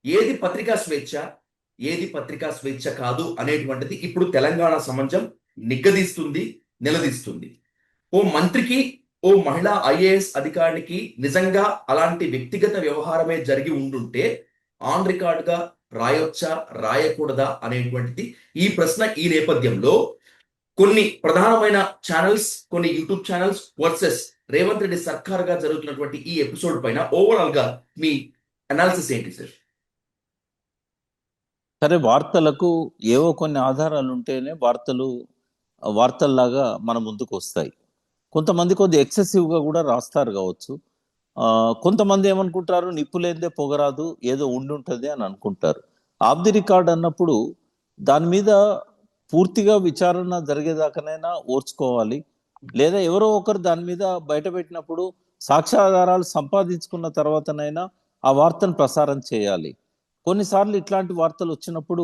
ఏది పత్రికా స్వేచ్ఛ, ఏది పత్రికా స్వేచ్ఛ కాదు అనేటువంటిది ఇప్పుడు తెలంగాణ సమాజం నిగ్గదీస్తుంది, నిలదీస్తుంది. ఓ మంత్రికి, ఓ మహిళా ఐఏఎస్ అధికారికి నిజంగా అలాంటి వ్యక్తిగత వ్యవహారమే జరిగి ఉండుంటే ఆన్ రికార్డ్ గా రాయొచ్చా, రాయకూడదా అనేటువంటిది ఈ ప్రశ్న. ఈ నేపథ్యంలో కొన్ని ప్రధానమైన ఛానల్స్, కొన్ని YouTube channels versus Revanth Reddy సర్కార్ గా జరుగుతున్నటువంటి ఈ ఎపిసోడ్ పైన ఓవరాల్ గా మీ అనాలిసిస్ ఏంటి సార్? సరే, వార్తలకు ఏవో కొన్ని ఆధారాలు ఉంటేనే వార్తల్లాగా మన ముందుకు వస్తాయి. కొంతమంది కొద్ది ఎక్సెసివ్గా కూడా రాస్తారు కావచ్చు. కొంతమంది ఏమనుకుంటారు, నిప్పు లేనిదే పొగరాదు, ఏదో ఉండుంటుంది అని అనుకుంటారు. ఆఫ్ ది రికార్డ్ అన్నప్పుడు దాని మీద పూర్తిగా విచారణ జరిగేదాకానైనా ఓర్చుకోవాలి. లేదా ఎవరో ఒకరు దాని మీద బయట పెట్టినప్పుడు సాక్ష్యాధారాలు సంపాదించుకున్న తర్వాతనైనా ఆ వార్తను ప్రసారం చేయాలి. కొన్నిసార్లు ఇట్లాంటి వార్తలు వచ్చినప్పుడు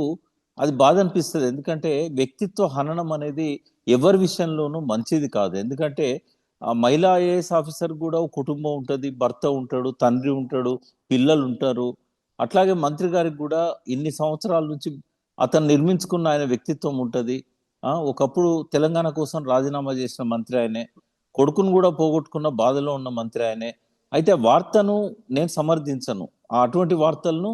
అది బాధ అనిపిస్తుంది. ఎందుకంటే వ్యక్తిత్వ హననం అనేది ఎవరి విషయంలోనూ మంచిది కాదు. ఎందుకంటే ఆ మహిళా ఐఏఎస్ ఆఫీసర్ కూడా ఒక కుటుంబం ఉంటుంది, భర్త ఉంటాడు, తండ్రి ఉంటాడు, పిల్లలు ఉంటారు. అట్లాగే మంత్రి గారికి కూడా ఇన్ని సంవత్సరాల నుంచి అతను నిర్మించుకున్న ఆయన వ్యక్తిత్వం ఉంటుంది. ఒకప్పుడు తెలంగాణ కోసం రాజీనామా చేసిన మంత్రి ఆయనే, కొడుకును కూడా పోగొట్టుకున్న బాధలో ఉన్న మంత్రి ఆయనే. అయితే వార్తను నేను సమర్థించను. అటువంటి వార్తలను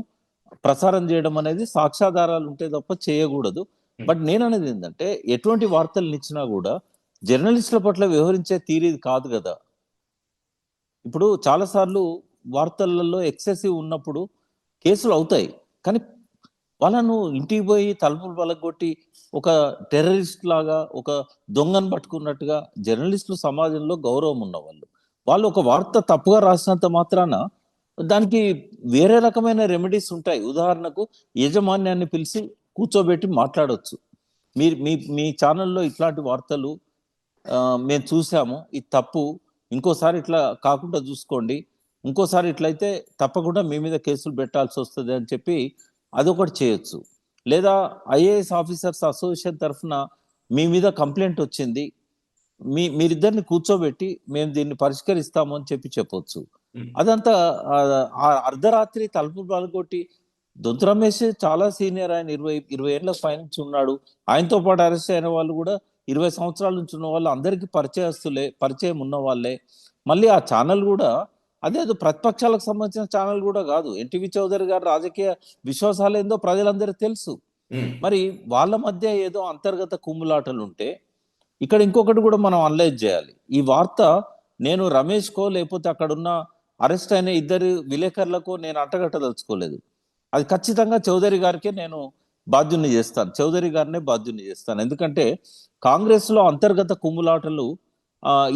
ప్రసారం చేయడం అనేది సాక్ష్యాధారాలు ఉంటే తప్ప చేయకూడదు. బట్ నేను అనేది ఏంటంటే, ఎటువంటి వార్తలు ఇచ్చినా కూడా జర్నలిస్టుల పట్ల వ్యవహరించే తీరేది కాదు కదా. ఇప్పుడు చాలాసార్లు వార్తలలో ఎక్సెసివ్ ఉన్నప్పుడు కేసులు అవుతాయి. కానీ వాళ్ళను ఇంటికి పోయి తలుపులు పలగొట్టి ఒక టెర్రరిస్ట్ లాగా, ఒక దొంగను పట్టుకున్నట్టుగా జర్నలిస్టులు సమాజంలో గౌరవం ఉన్నవాళ్ళు. వాళ్ళు ఒక వార్త తప్పుగా రాసినంత మాత్రాన దానికి వేరే రకమైన రెమెడీస్ ఉంటాయి. ఉదాహరణకు యాజమాన్యాన్ని పిలిచి కూర్చోబెట్టి మాట్లాడవచ్చు. మీరు మీ ఛానల్లో ఇట్లాంటి వార్తలు మేము చూసాము, ఇది తప్పు, ఇంకోసారి ఇట్లా కాకుండా చూసుకోండి, ఇంకోసారి ఇట్లయితే తప్పకుండా మీ మీద కేసులు పెట్టాల్సి వస్తుంది అని చెప్పి అదొకటి చేయొచ్చు. లేదా ఐఏఎస్ ఆఫీసర్స్ అసోసియేషన్ తరఫున మీ మీద కంప్లైంట్ వచ్చింది, మీరిద్దరిని కూర్చోబెట్టి మేము దీన్ని పరిష్కరిస్తాము అని చెప్పొచ్చు. అదంతా అర్ధరాత్రి తలుపు పలగొట్టి, దొంతు రమేష్ చాలా సీనియర్, ఆయన 20 ఏళ్ళ పైనుంచి ఉన్నాడు. ఆయనతో పాటు అరెస్ట్ అయిన వాళ్ళు కూడా 20 సంవత్సరాల నుంచి ఉన్న వాళ్ళు అందరికీ పరిచయం ఉన్న వాళ్ళే. మళ్ళీ ఆ ఛానల్ కూడా అదేదో ప్రతిపక్షాలకు సంబంధించిన ఛానల్ కూడా కాదు. ఎన్టీవీ చౌదరి గారు రాజకీయ విశ్వాసాలు ఏందో ప్రజలందరికీ తెలుసు. మరి వాళ్ళ మధ్య ఏదో అంతర్గత కుమ్ములాటలు ఉంటే ఇక్కడ ఇంకొకటి కూడా మనం అనలైజ్ చేయాలి. ఈ వార్త నేను రమేష్కో లేకపోతే అక్కడున్న అరెస్ట్ అయిన ఇద్దరు విలేకరులకో నేను అంటగట్టదలుచుకోలేదు. అది ఖచ్చితంగా చౌదరి గారికే నేను బాధ్యుని చేస్తాను, చౌదరి గారినే బాధ్యుని చేస్తాను. ఎందుకంటే కాంగ్రెస్లో అంతర్గత కుమ్ములాటలు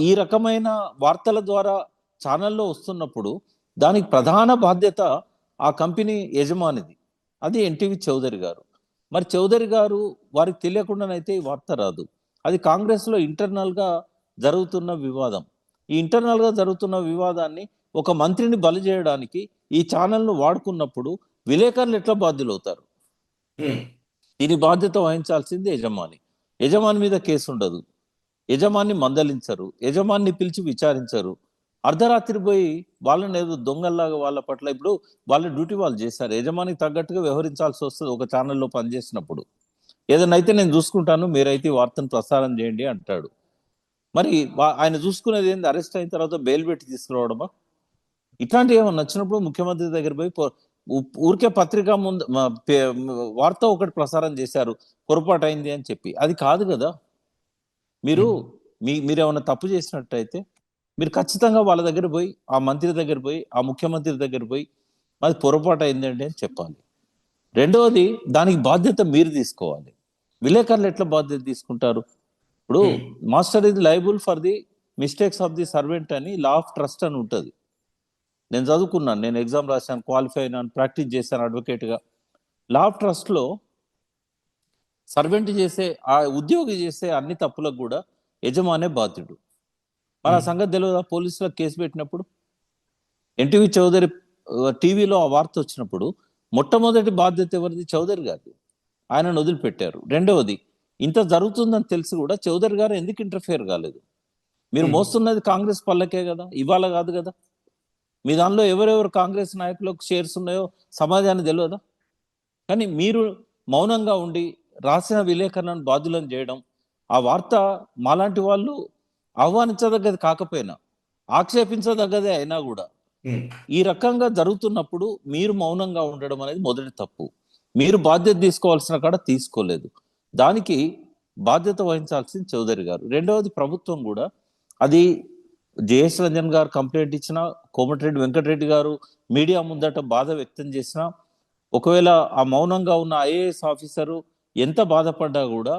ఈ రకమైన వార్తల ద్వారా ఛానల్లో వస్తున్నప్పుడు దానికి ప్రధాన బాధ్యత ఆ కంపెనీ యజమానిది, అది ఎన్టీవీ చౌదరి గారు. మరి చౌదరి గారు వారికి తెలియకుండానైతే ఈ వార్త రాదు. అది కాంగ్రెస్లో ఇంటర్నల్గా జరుగుతున్న వివాదం. ఈ ఇంటర్నల్గా జరుగుతున్న వివాదాన్ని ఒక మంత్రిని బలి చేయడానికి ఈ ఛానల్ను వాడుకున్నప్పుడు విలేకరులు ఎట్లా బాధ్యులు అవుతారు? దీని బాధ్యత వహించాల్సింది యజమాని. యజమాని మీద కేసు ఉండదు, యజమాని మందలించరు, యజమాని పిలిచి విచారించరు. అర్ధరాత్రి పోయి వాళ్ళని ఏదో దొంగల్లాగా వాళ్ళ పట్ల, ఇప్పుడు వాళ్ళ డ్యూటీ వాళ్ళు చేశారు, యజమానికి తగ్గట్టుగా వ్యవహరించాల్సి వస్తుంది. ఒక ఛానల్లో పనిచేసినప్పుడు ఏదైనా అయితే నేను చూసుకుంటాను, మీరైతే వార్తను ప్రసారం చేయండి అంటాడు. మరి ఆయన చూసుకునేది ఏంది? అరెస్ట్ అయిన తర్వాత బెయిల్ పెట్టి తీసుకురావడమా? ఇట్లాంటివి ఏమన్నా నచ్చినప్పుడు ముఖ్యమంత్రి దగ్గర పోయి ఊరికే పత్రిక ముందు వార్త ఒకటి ప్రసారం చేశారు, పొరపాటు అయింది అని చెప్పి, అది కాదు కదా. మీరేమన్నా తప్పు చేసినట్టయితే మీరు ఖచ్చితంగా వాళ్ళ దగ్గర పోయి, ఆ మంత్రి దగ్గర పోయి, ఆ ముఖ్యమంత్రి దగ్గర పోయి అది పొరపాటు అయిందండి అని చెప్పాలి. రెండవది, దానికి బాధ్యత మీరు తీసుకోవాలి. విలేకరులు ఎట్లా బాధ్యత తీసుకుంటారు? ఇప్పుడు మాస్టర్ ఇది liable for the mistakes of the servant అని లా ఆఫ్ ట్రస్ట్ అని ఉంటుంది. నేను చదువుకున్నాను, నేను ఎగ్జామ్ రాశాను, క్వాలిఫై అయినాను, ప్రాక్టీస్ చేశాను అడ్వకేట్గా. లా ఆఫ్ ట్రస్ట్లో సర్వెంట్ చేసే, ఆ ఉద్యోగి చేసే అన్ని తప్పులకు కూడా యజమానే బాధ్యుడు. మన సంగతి తెలియదా? పోలీసులకు కేసు పెట్టినప్పుడు ఎన్టీవీ చౌదరి టీవీలో ఆ వార్త వచ్చినప్పుడు మొట్టమొదటి బాధ్యత ఎవరిది? చౌదరి గారిది. ఆయనను వదిలిపెట్టారు. రెండవది, ఇంత జరుగుతుందని తెలిసి కూడా చౌదరి గారు ఎందుకు ఇంటర్ఫియర్ కాలేదు? మీరు మోస్తున్నది కాంగ్రెస్ పల్లకే కదా, ఇవాళ కాదు కదా. మీ దానిలో ఎవరెవరు కాంగ్రెస్ నాయకులకు షేర్స్ ఉన్నాయో సమాజానికి తెలియదా? కానీ మీరు మౌనంగా ఉండి రాసిన విలేకరులను బాధ్యులను చేయడం, ఆ వార్త మాలాంటి వాళ్ళు ఆహ్వానించదగ్గది కాకపోయినా, ఆక్షేపించదగ్గదే అయినా కూడా ఉమ్, ఈ రకంగా జరుగుతున్నప్పుడు మీరు మౌనంగా ఉండడం అనేది మొదటి తప్పు. మీరు బాధ్యత తీసుకోవాల్సిన కాడ తీసుకోలేదు. దానికి బాధ్యత వహించాల్సింది చౌదరి గారు. రెండవది ప్రభుత్వం కూడా, అది జేఎస్ రంజన్ గారు కంప్లైంట్ ఇచ్చినా, కోమటిరెడ్డి వెంకటరెడ్డి గారు మీడియా ముందట బాధ వ్యక్తం చేసినా, ఒకవేళ ఆ మౌనంగా ఉన్న ఐఏఎస్ ఆఫీసరు ఎంత బాధపడ్డా కూడా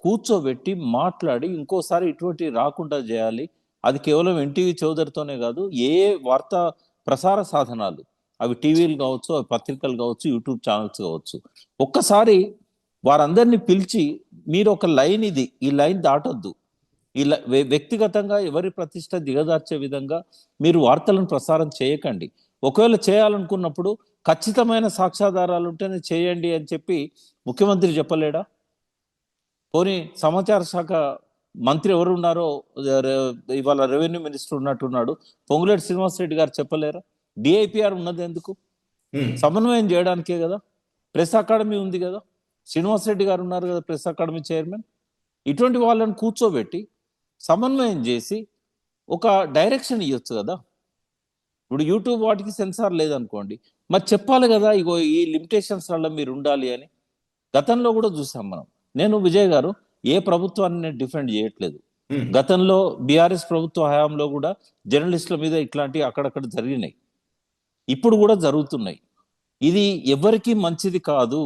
కూర్చోబెట్టి మాట్లాడి ఇంకోసారి ఇటువంటి రాకుండా చేయాలి. అది కేవలం ఎన్టీవీ చౌదరితోనే కాదు, ఏ వార్తా ప్రసార సాధనాలు, అవి టీవీలు కావచ్చు, అవి పత్రికలు కావచ్చు, యూట్యూబ్ ఛానల్స్ కావచ్చు, ఒక్కసారి వారందరినీ పిలిచి మీరు ఒక లైన్, ఇది ఈ లైన్ దాటొద్దు, ఇలా వ్యక్తిగతంగా ఎవరి ప్రతిష్ట దిగజార్చే విధంగా మీరు వార్తలను ప్రసారం చేయకండి. ఒకవేళ చేయాలనుకున్నప్పుడు ఖచ్చితమైన సాక్ష్యాధారాలు ఉంటేనే చేయండి అని చెప్పి ముఖ్యమంత్రి చెప్పలేడా? పోనీ సమాచార శాఖ మంత్రి ఎవరు ఉన్నారో, ఇవాళ రెవెన్యూ మినిస్టర్ ఉన్నట్టున్నాడు, పొంగులేటి శ్రీనివాసరెడ్డి గారు చెప్పలేరా? డిఐపిఆర్ ఉన్నది ఎందుకు? ఉమ్, సమన్వయం చేయడానికే కదా. ప్రెస్ అకాడమీ ఉంది కదా, శ్రీనివాసరెడ్డి గారు ఉన్నారు కదా ప్రెస్ అకాడమీ చైర్మన్. ఇటువంటి వాళ్ళని కూర్చోబెట్టి సమన్వయం చేసి ఒక డైరెక్షన్ ఇవ్వచ్చు కదా. ఇప్పుడు యూట్యూబ్ వాటికి సెన్సార్ లేదనుకోండి, మరి చెప్పాలి కదా, ఇగో ఈ లిమిటేషన్స్ వల్ల మీరు ఉండాలి అని. గతంలో కూడా చూసాం మనం. నేను విజయ్ గారు ఏ ప్రభుత్వాన్ని నేను డిఫెండ్ చేయట్లేదు. ఉమ్, గతంలో బీఆర్ఎస్ ప్రభుత్వ హయాంలో కూడా జర్నలిస్టుల మీద ఇట్లాంటివి అక్కడక్కడ జరిగినాయి, ఇప్పుడు కూడా జరుగుతున్నాయి. ఇది ఎవరికీ మంచిది కాదు.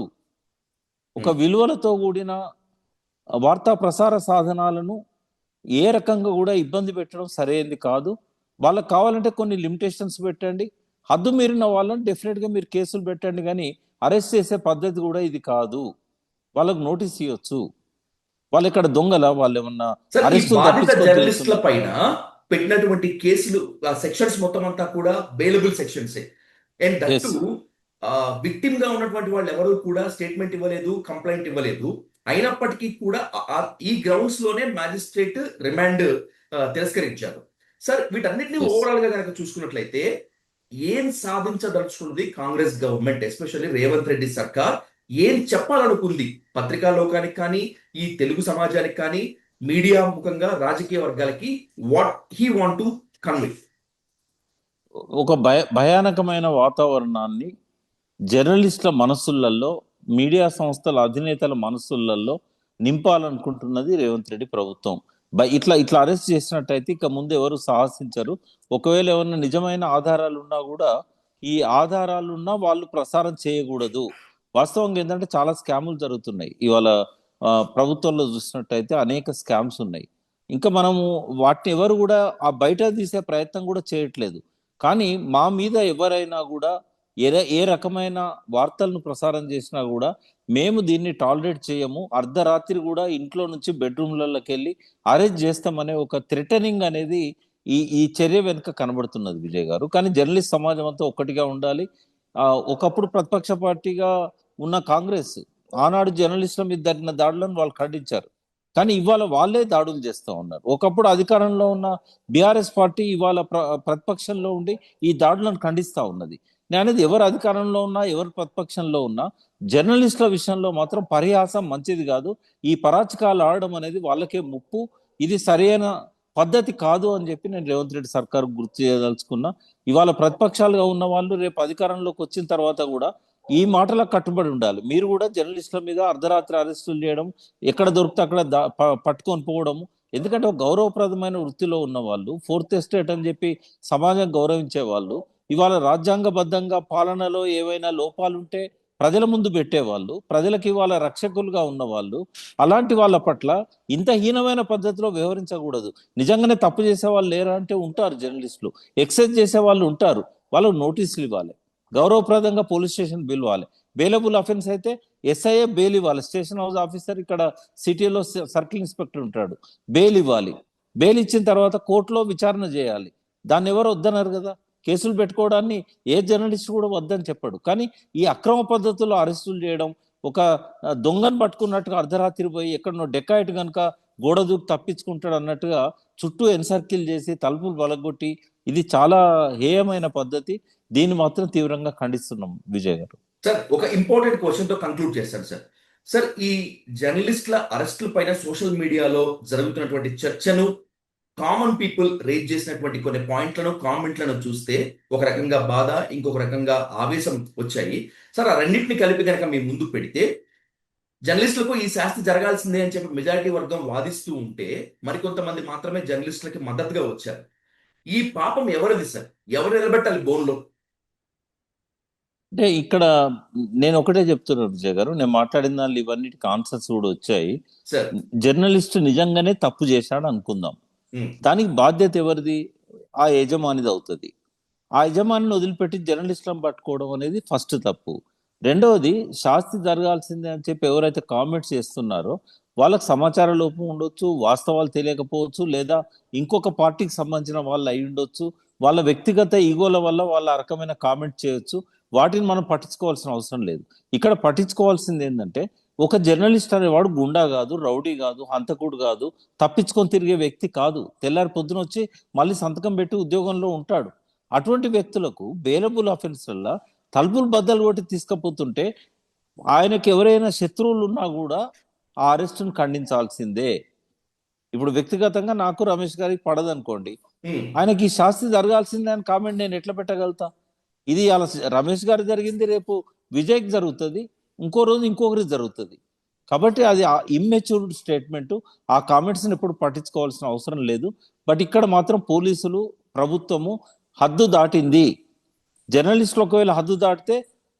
ఒక విలువలతో కూడిన వార్తా ప్రసార సాధనాలను ఏ రకంగా కూడా ఇబ్బంది పెట్టడం సరైనది కాదు. వాళ్ళకి కావాలంటే కొన్ని లిమిటేషన్స్ పెట్టండి, హద్దు మీరిన వాళ్ళని డెఫినెట్గా మీరు కేసులు పెట్టండి, కానీ అరెస్ట్ చేసే పద్ధతి కూడా ఇది కాదు. వాళ్ళకు నోటీస్ ఇవ్వచ్చు. వాళ్ళు ఇక్కడ దొంగల, వాళ్ళు ఏమన్నా సార్, ఈ అరెస్టులు బాధిత తప్పించుకొని జర్నలిస్టుల తిరుగుతున్నారు? పైన పెట్టినటువంటి కేసులు, ఆ సెక్షన్స్ మొత్తం అంతా కూడా బెయిలబుల్ సెక్షన్సే. And that is. విక్టిమ్ గా ఉన్నటువంటి వాళ్ళు ఎవరు కూడా స్టేట్మెంట్ ఇవ్వలేదు, కంప్లైంట్ ఇవ్వలేదు. అయినప్పటికీ కూడా ఈ గ్రౌండ్స్ లోనే మ్యాజిస్ట్రేట్ రిమాండ్ తిరస్కరించారు. సార్, వీటన్నిటిని ఎస్. ఓవరాల్ గా కనుక చూసుకున్నట్లయితే ఏం సాధించదలుచుకుంది కాంగ్రెస్ గవర్నమెంట్, ఎస్పెషల్లీ రేవంత్ రెడ్డి సర్కార్ ఏం చెప్పాలనుకుంది పత్రికా లోకానికి కానీ, ఈ తెలుగు సమాజానికి కానీ, మీడియా ముఖంగా రాజకీయ వర్గాలకి, what he want to convey? ఒక భయానకమైన వాతావరణాన్ని జర్నలిస్టుల మనస్సులలో, మీడియా సంస్థల అధినేతల మనస్సులలో నింపాలనుకుంటున్నది రేవంత్ రెడ్డి ప్రభుత్వం. ఇట్లా ఇట్లా అరెస్ట్ చేసినట్టయితే ఇక ముందు ఎవరు సాహసించరు. ఒకవేళ ఏమన్నా నిజమైన ఆధారాలు ఉన్నా కూడా, ఈ ఆధారాలు ఉన్నా వాళ్ళు ప్రసారం చేయకూడదు. వాస్తవంగా ఏంటంటే చాలా స్కాములు జరుగుతున్నాయి ఇవాళ. ప్రభుత్వంలో చూసినట్టయితే అనేక స్కామ్స్ ఉన్నాయి. ఇంకా మనము వాటిని ఎవరు కూడా ఆ బయట తీసే ప్రయత్నం కూడా చేయట్లేదు. కానీ మా మీద ఎవరైనా కూడా ఏ రకమైన వార్తలను ప్రసారం చేసినా కూడా మేము దీన్ని టాలరేట్ చేయము, అర్ధరాత్రి కూడా ఇంట్లో నుంచి బెడ్రూమ్లలోకి వెళ్ళి అరెస్ట్ చేస్తామనే ఒక థ్రెటనింగ్ అనేది ఈ చర్య వెనుక కనబడుతున్నది విజయ్ గారు. కానీ జర్నలిస్ట్ సమాజం అంతా ఒక్కటిగా ఉండాలి. ఒకప్పుడు ప్రతిపక్ష పార్టీగా ఉన్న కాంగ్రెస్ ఆనాడు జర్నలిస్టుల మీద జరిగిన దాడులను వాళ్ళు ఖండించారు, కానీ ఇవాళ వాళ్ళే దాడులు చేస్తూ ఉన్నారు. ఒకప్పుడు అధికారంలో ఉన్న బీఆర్ఎస్ పార్టీ ఇవాళ ప్రతిపక్షంలో ఉండి ఈ దాడులను ఖండిస్తూ ఉన్నది. నేను అనేది, ఎవరు అధికారంలో ఉన్నా ఎవరు ప్రతిపక్షంలో ఉన్నా జర్నలిస్టుల విషయంలో మాత్రం పరిహాసం మంచిది కాదు. ఈ పరాచకాలు ఆడడం అనేది వాళ్ళకే ముప్పు. ఇది సరైన పద్ధతి కాదు అని చెప్పి నేను రేవంత్ రెడ్డి సర్కార్ గుర్తు చేయదలుచుకున్నా. ఇవాళ ప్రతిపక్షాలుగా ఉన్న వాళ్ళు రేపు అధికారంలోకి వచ్చిన తర్వాత కూడా ఈ మాటలకు కట్టుబడి ఉండాలి. మీరు కూడా జర్నలిస్టుల మీద అర్ధరాత్రి అరెస్టులు చేయడం, ఎక్కడ దొరికితే అక్కడ పట్టుకొని పోవడము. ఎందుకంటే ఒక గౌరవప్రదమైన వృత్తిలో ఉన్న వాళ్ళు, ఫోర్త్ ఎస్టేట్ అని చెప్పి సమాజం గౌరవించే వాళ్ళు, ఇవాళ రాజ్యాంగబద్ధంగా పాలనలో ఏవైనా లోపాలుంటే ప్రజల ముందు పెట్టేవాళ్ళు, ప్రజలకు ఇవాళ రక్షకులుగా ఉన్న వాళ్ళు, అలాంటి వాళ్ళ పట్ల ఇంత హీనమైన పద్ధతిలో వ్యవహరించకూడదు. నిజంగానే తప్పు చేసే వాళ్ళు లేరా అంటే ఉంటారు జర్నలిస్టులు, ఎక్సైజ్ చేసే వాళ్ళు ఉంటారు, వాళ్ళకు నోటీసులు ఇవ్వాలి, గౌరవప్రదంగా పోలీస్ స్టేషన్ పిలవాలి. బెయిలబుల్ అఫెన్స్ అయితే ఎస్ఐఏ బెయిల్ ఇవ్వాలి. స్టేషన్ హౌస్ ఆఫీసర్ ఇక్కడ సిటీలో సర్కిల్ ఇన్స్పెక్టర్ ఉంటాడు, బెయిల్ ఇవ్వాలి. బెయిల్ ఇచ్చిన తర్వాత కోర్టులో విచారణ చేయాలి. దాన్ని ఎవరు వద్దన్నారు కదా. కేసులు పెట్టుకోవడాన్ని ఏ జర్నలిస్ట్ కూడా వద్దని చెప్పాడు. కానీ ఈ అక్రమ పద్ధతుల్లో అరెస్టులు చేయడం, ఒక దొంగను పట్టుకున్నట్టుగా అర్ధరాత్రి పోయి ఎక్కడనో డెకాయిట్ కనుక గోడ దూకి తప్పించుకుంటాడు అన్నట్టుగా చుట్టూ ఎన్సర్కిల్ చేసి తలుపులు బలగొట్టి ఇది చాలా హేయమైన పద్ధతి. దీన్ని మాత్రం తీవ్రంగా ఖండిస్తున్నాం విజయ్ గారు. సార్ ఒక ఇంపార్టెంట్ క్వశ్చన్ తో కంక్లూడ్ చేస్తాను సార్. సార్ ఈ జర్నలిస్టుల అరెస్టుల పైన సోషల్ మీడియాలో జరుగుతున్నటువంటి చర్చను, కామన్ పీపుల్ రేజ్ చేసినటువంటి కొన్ని పాయింట్లను, కామెంట్లను చూస్తే ఒక రకంగా బాధ, ఇంకొక రకంగా ఆవేశం వచ్చాయి. సార్ ఆ రెండింటిని కలిపి కనుక మీ ముందు పెడితే, జర్నలిస్టులకు ఈ శాస్తి జరగాల్సిందే అని చెప్పి మెజారిటీ వర్గం వాదిస్తూ ఉంటే, మరికొంతమంది మాత్రమే జర్నలిస్టులకి మద్దతుగా వచ్చారు. ఈ పాపం ఎవరిది సార్? ఎవరు నిలబెట్టాలి బోన్లో? అంటే ఇక్కడ నేను ఒకటే చెప్తున్నాను విజయ్ గారు, నేను మాట్లాడిన దానిలో ఇవన్నిటికి ఆన్సర్స్ కూడా వచ్చాయి. సార్ జర్నలిస్ట్ నిజంగానే తప్పు చేశాడు అనుకుందాం, ఉమ్, దానికి బాధ్యత ఎవరిది? ఆ యజమానిది అవుతుంది. ఆ యజమానిని వదిలిపెట్టి జర్నలిస్టులను పట్టుకోవడం అనేది ఫస్ట్ తప్పు. రెండవది, శాస్తి జరగాల్సిందే అని చెప్పి ఎవరైతే కామెంట్స్ చేస్తున్నారో వాళ్ళకి సమాచార లోపం ఉండొచ్చు, వాస్తవాలు తెలియకపోవచ్చు, లేదా ఇంకొక పార్టీకి సంబంధించిన వాళ్ళు అయి ఉండొచ్చు, వాళ్ళ వ్యక్తిగత ఈగోల వల్ల వాళ్ళ ఆ రకమైన కామెంట్ చేయొచ్చు. వాటిని మనం పట్టించుకోవాల్సిన అవసరం లేదు. ఇక్కడ పట్టించుకోవాల్సింది ఏంటంటే, ఒక జర్నలిస్ట్ అనేవాడు గుండా కాదు, రౌడీ కాదు, హంతకుడు కాదు, తప్పించుకొని తిరిగే వ్యక్తి కాదు. తెల్లారి పొద్దున వచ్చి మళ్ళీ సంతకం పెట్టి ఉద్యోగంలో ఉంటాడు. అటువంటి వ్యక్తులకు బెయిలబుల్ అఫెన్స్ల తలుపులు బద్దలు కొట్టి తీసుకుపోతుంటే, ఆయనకి ఎవరైనా శత్రువులు ఉన్నా కూడా ఆ అరెస్టును ఖండించాల్సిందే. ఇప్పుడు వ్యక్తిగతంగా నాకు రమేష్ గారికి పడదనుకోండి, ఉమ్, ఆయనకి ఈ శాస్తి జరగాల్సిందే అని కామెంట్ నేను ఎట్లా పెట్టగలుగుతా? ఇది అలా రమేష్ గారు జరిగింది, రేపు విజయ్కి జరుగుతుంది, ఇంకో రోజు ఇంకొకరికి జరుగుతుంది. కాబట్టి అది ఇమ్మెచ్యూర్డ్ స్టేట్మెంట్. ఆ కామెంట్స్ని ఎప్పుడు పట్టించుకోవాల్సిన అవసరం లేదు. బట్ ఇక్కడ మాత్రం పోలీసులు, ప్రభుత్వము హద్దు దాటింది. జర్నలిస్టులు ఒకవేళ హద్దు దాటితే,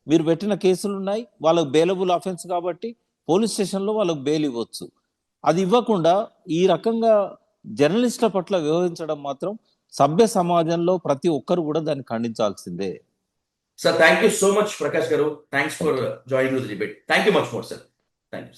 మీరు పెట్టిన కేసులు ఉన్నాయి, వాళ్ళకి బెయిలబుల్ అఫెన్స్ కాబట్టి పోలీస్ స్టేషన్లో వాళ్ళకి బెయిల్ ఇవ్వచ్చు. అది ఇవ్వకుండా ఈ రకంగా జర్నలిస్టుల పట్ల వ్యవహరించడం మాత్రం సభ్య సమాజంలో ప్రతి ఒక్కరు కూడా దాన్ని ఖండించాల్సిందే. Sir thank you so much Prakash garu. Thanks for joining the debate. Thank you much more sir. Thank you.